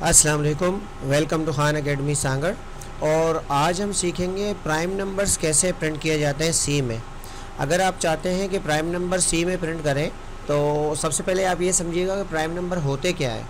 अस्सलाम वालेकुम, welcome to Khan academy Sanghar. और आज हम सीखेंगे प्राइम नंबर्स कैसे प्रिंट किए जाते हैं सी में। अगर आप चाहते हैं कि प्राइम नंबर सी में प्रिंट करें तो सबसे पहले आप ये समझिएगा कि प्राइम नंबर होते क्या है।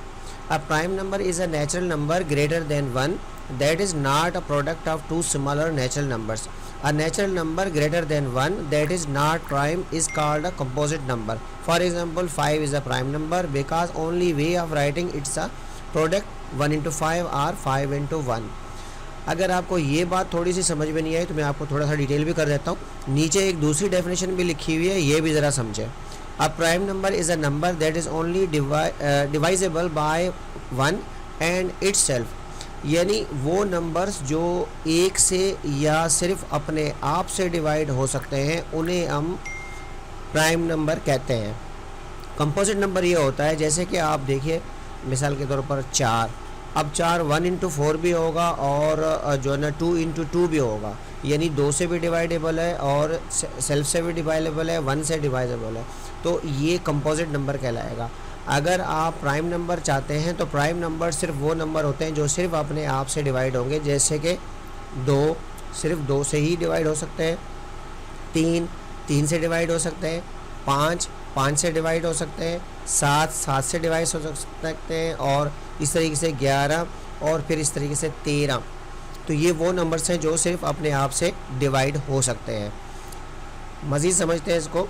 A prime number is a natural number greater than one that is not a product of two similar natural numbers. A natural number greater than 1 that is not prime is called a composite number. For example, 5 is a prime number because only way of writing it's a product 1 into 5 or 5 into 1. अगर आपको ये बात थोड़ी सी समझ में नहीं आई तो मैं आपको थोड़ा सा डिटेल भी कर देता हूँ। नीचे एक दूसरी डेफिनेशन भी लिखी हुई है, ये भी ज़रा समझें। A prime number is a number that is only divisible by one and itself. यानी वो नंबर्स जो एक से या सिर्फ अपने आप से डिवाइड हो सकते हैं उन्हें हम प्राइम नंबर कहते हैं। कंपोजिट नंबर ये होता है, जैसे कि आप देखिए मिसाल के तौर पर 4। अब 4 1 इंटू 4 भी होगा और जो है ना 2 इंटू 2 भी होगा, यानी 2 से भी डिवाइडेबल है और सेल्फ से भी डिवाइडेबल है, 1 से डिवाइडेबल है, तो ये कंपोजिट नंबर कहलाएगा। अगर आप प्राइम नंबर चाहते हैं तो प्राइम नंबर सिर्फ वो नंबर होते हैं जो सिर्फ अपने आप से डिवाइड होंगे, जैसे कि 2 सिर्फ 2 से ही डिवाइड हो सकते हैं, 3 से डिवाइड हो सकते हैं, 5 से डिवाइड हो सकते हैं, 7 से डिवाइड हो सकते हैं, और इस तरीके से 11 और फिर इस तरीके से 13। तो ये वो नंबर्स हैं जो सिर्फ अपने आप से डिवाइड हो सकते हैं। मज़ीद समझते हैं इसको।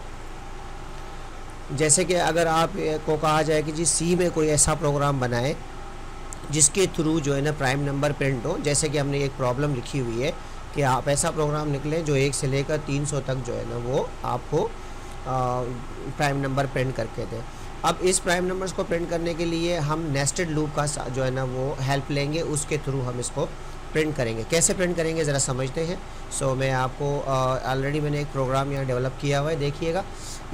जैसे कि अगर आप को कहा जाए कि जी सी में कोई ऐसा प्रोग्राम बनाए जिसके थ्रू जो है ना प्राइम नंबर प्रिंट हो, जैसे कि हमने एक प्रॉब्लम लिखी हुई है कि आप ऐसा प्रोग्राम निकलें जो 1 से लेकर 300 तक जो है ना वो आपको प्राइम नंबर प्रिंट करके दे। अब इस प्राइम नंबर्स को प्रिंट करने के लिए हम नेस्टेड लूप का जो है ना वो हेल्प लेंगे, उसके थ्रू हम इसको प्रिंट करेंगे। कैसे प्रिंट करेंगे ज़रा समझते हैं। मैं आपको ऑलरेडी मैंने एक प्रोग्राम यहाँ डेवलप किया हुआ है, देखिएगा।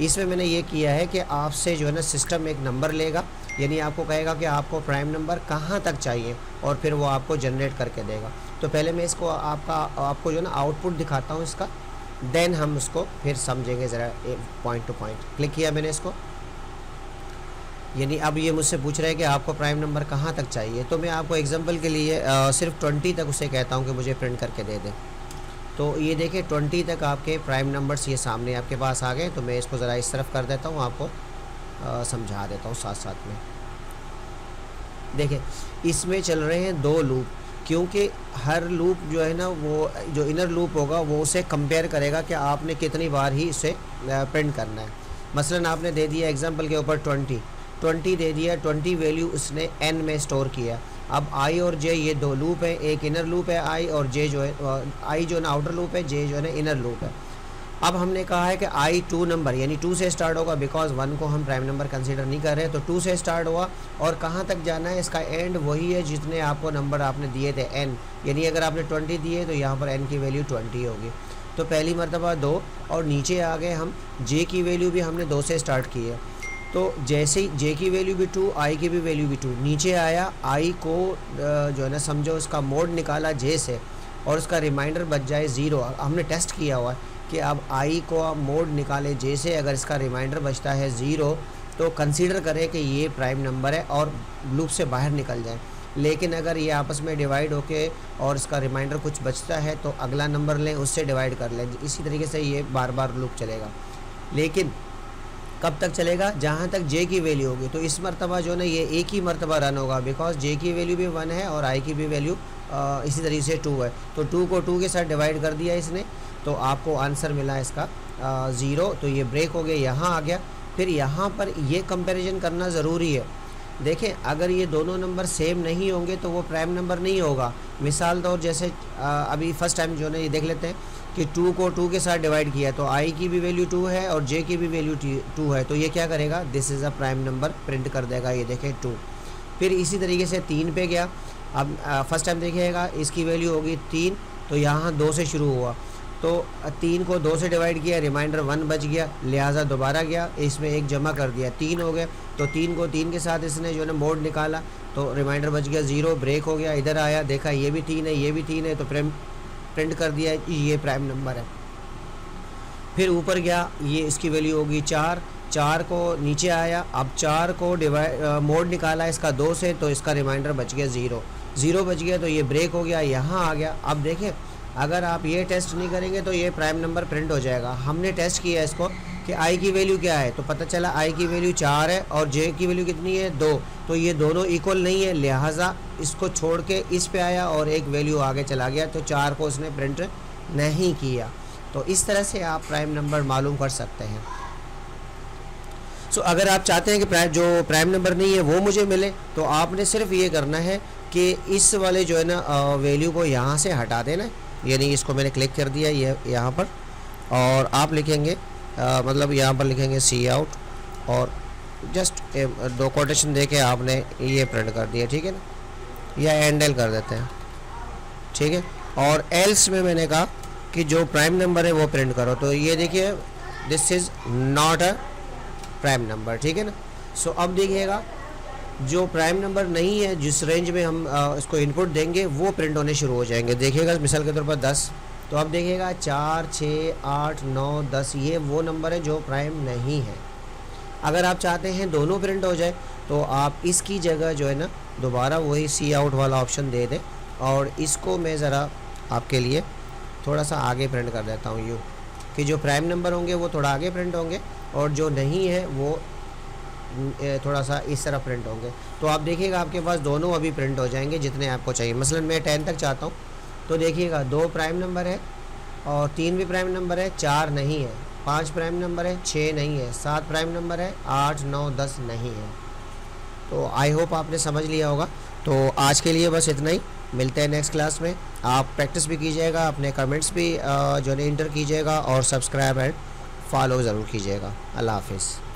इसमें मैंने ये किया है कि आपसे जो है ना सिस्टम एक नंबर लेगा, यानी आपको कहेगा कि आपको प्राइम नंबर कहाँ तक चाहिए और फिर वो आपको जनरेट करके देगा। तो पहले मैं इसको आपको जो है ना आउटपुट दिखाता हूँ इसका, देन हम उसको फिर समझेंगे ज़रा पॉइंट टू पॉइंट। क्लिक किया मैंने इसको, यानी अब ये मुझसे पूछ रहा है कि आपको प्राइम नंबर कहाँ तक चाहिए। तो मैं आपको एग्जांपल के लिए सिर्फ 20 तक उसे कहता हूँ कि मुझे प्रिंट करके दे दे। तो ये देखिए 20 तक आपके प्राइम नंबर्स ये सामने आपके पास आ गए। तो मैं इसको ज़रा इस तरफ कर देता हूँ, आपको समझा देता हूँ साथ साथ में। देखिए इसमें चल रहे हैं 2 लूप, क्योंकि हर लूप जो है ना वो जो इनर लूप होगा वो उसे कंपेयर करेगा कि आपने कितनी बार ही इसे प्रिंट करना है। मसलन आपने दे दिया एग्जांपल के ऊपर 20 दे दिया, 20 वैल्यू उसने n में स्टोर किया। अब i और j ये 2 लूप है, एक इनर लूप है i और j जो है i जो है ना आउटर लूप है, j जो है ना इनर लूप है। अब हमने कहा है कि i 2 नंबर यानी 2 से स्टार्ट होगा, बिकॉज 1 को हम प्राइम नंबर कंसीडर नहीं कर रहे, तो 2 से स्टार्ट हुआ और कहाँ तक जाना है, इसका एंड वही है जितने आपको नंबर आपने दिए थे n, यानी अगर आपने 20 दिए तो यहाँ पर n की वैल्यू 20 होगी। तो पहली मरतबा 2 और नीचे आ गए हम, j की वैल्यू भी हमने 2 से स्टार्ट की है, तो जैसे ही j की वैल्यू भी 2, i की भी वैल्यू भी 2, नीचे आया i को जो है ना समझो उसका मोड निकाला j से और उसका रिमाइंडर बच जाए 0। हमने टेस्ट किया हुआ है कि अब i को आप मोड निकाले j से, अगर इसका रिमाइंडर बचता है 0 तो कंसीडर करें कि ये प्राइम नंबर है और लूप से बाहर निकल जाए। लेकिन अगर ये आपस में डिवाइड होके और इसका रिमाइंडर कुछ बचता है तो अगला नंबर लें, उससे डिवाइड कर लें। इसी तरीके से ये बार बार लूप चलेगा। लेकिन कब तक चलेगा, जहाँ तक j की वैल्यू होगी। तो इस मरतबा जो ना ये एक ही मरतबा रन होगा, बिकॉज j की वैल्यू भी 1 है और i की भी वैल्यू इसी तरीके से 2 है। तो 2 को 2 के साथ डिवाइड कर दिया इसने, तो आपको आंसर मिला इसका 0। तो ये ब्रेक हो गया, यहाँ आ गया। फिर यहाँ पर ये कंपैरिजन करना ज़रूरी है। देखें अगर ये दोनों नंबर सेम नहीं होंगे तो वो प्राइम नंबर नहीं होगा। मिसाल तौर जैसे अभी फर्स्ट टाइम जो है ये देख लेते हैं कि 2 को 2 के साथ डिवाइड किया, तो i की भी वैल्यू 2 है और j की भी वैल्यू 2 है, तो ये क्या करेगा, this is a prime number print कर देगा। ये देखें 2। फिर इसी तरीके से 3 पे गया। अब फर्स्ट टाइम देखिएगा इसकी वैल्यू होगी 3, तो यहाँ 2 से शुरू हुआ, तो 3 को 2 से डिवाइड किया, रिमाइंडर 1 बच गया, लिहाजा दोबारा गया, इसमें 1 जमा कर दिया, 3 हो गए। तो 3 को 3 के साथ इसने जो है ना मोड निकाला, तो रिमाइंडर बच गया 0, ब्रेक हो गया। इधर आया, देखा ये भी 3 है, ये भी 3 है, तो प्रिंट कर दिया ये प्राइम नंबर है। फिर ऊपर गया, ये इसकी वैल्यू होगी 4, 4 को नीचे आया, अब 4 को मोड निकाला इसका 2 से, तो इसका रिमाइंडर बच गया 0 बच गया, तो ये ब्रेक हो गया, यहाँ आ गया। अब देखें अगर आप ये टेस्ट नहीं करेंगे तो ये प्राइम नंबर प्रिंट हो जाएगा। हमने टेस्ट किया इसको कि आई की वैल्यू क्या है, तो पता चला आई की वैल्यू 4 है और जे की वैल्यू कितनी है 2, तो ये दोनों इक्वल नहीं है, लिहाजा इसको छोड़ के इस पे आया और एक वैल्यू आगे चला गया, तो 4 को उसने प्रिंट नहीं किया। तो इस तरह से आप प्राइम नंबर मालूम कर सकते हैं। सो अगर आप चाहते हैं कि जो प्राइम नंबर नहीं है वो मुझे मिले, तो आपने सिर्फ ये करना है कि इस वाले जो है ना वैल्यू को यहाँ से हटा देना, यानी इसको मैंने क्लिक कर दिया ये यहाँ पर, और आप लिखेंगे मतलब यहाँ पर लिखेंगे सी आउट और जस्ट 2 कोटेशन दे के आपने ये प्रिंट कर दिया, ठीक है ना, या एंडल कर देते हैं, ठीक है। और एल्स में मैंने कहा कि जो प्राइम नंबर है वो प्रिंट करो, तो ये देखिए this is not a prime number, ठीक है ना। सो अब देखिएगा जो प्राइम नंबर नहीं है जिस रेंज में हम इसको इनपुट देंगे वो प्रिंट होने शुरू हो जाएंगे। देखिएगा मिसाल के तौर पर 10, तो अब देखिएगा 4, 6, 8, 9, 10 ये वो नंबर है जो प्राइम नहीं है। अगर आप चाहते हैं दोनों प्रिंट हो जाए तो आप इसकी जगह जो है ना दोबारा वही सी आउट वाला ऑप्शन दे दें, और इसको मैं ज़रा आपके लिए थोड़ा सा आगे प्रिंट कर देता हूँ यूँ कि जो प्राइम नंबर होंगे वो थोड़ा आगे प्रिंट होंगे और जो नहीं है वो थोड़ा सा इस तरह प्रिंट होंगे। तो आप देखिएगा आपके पास दोनों अभी प्रिंट हो जाएंगे जितने आपको चाहिए। मसलन मैं 10 तक चाहता हूँ, तो देखिएगा 2 प्राइम नंबर है और 3 भी प्राइम नंबर है, 4 नहीं है, 5 प्राइम नंबर है, 6 नहीं है, 7 प्राइम नंबर है, 8, 9, 10 नहीं है। तो आई होप आपने समझ लिया होगा। तो आज के लिए बस इतना ही, मिलते हैं नेक्स्ट क्लास में। आप प्रैक्टिस भी कीजिएगा, अपने कमेंट्स भी जो है इंटर कीजिएगा और सब्सक्राइब एंड फॉलो ज़रूर कीजिएगा। अल्लाह हाफिज़।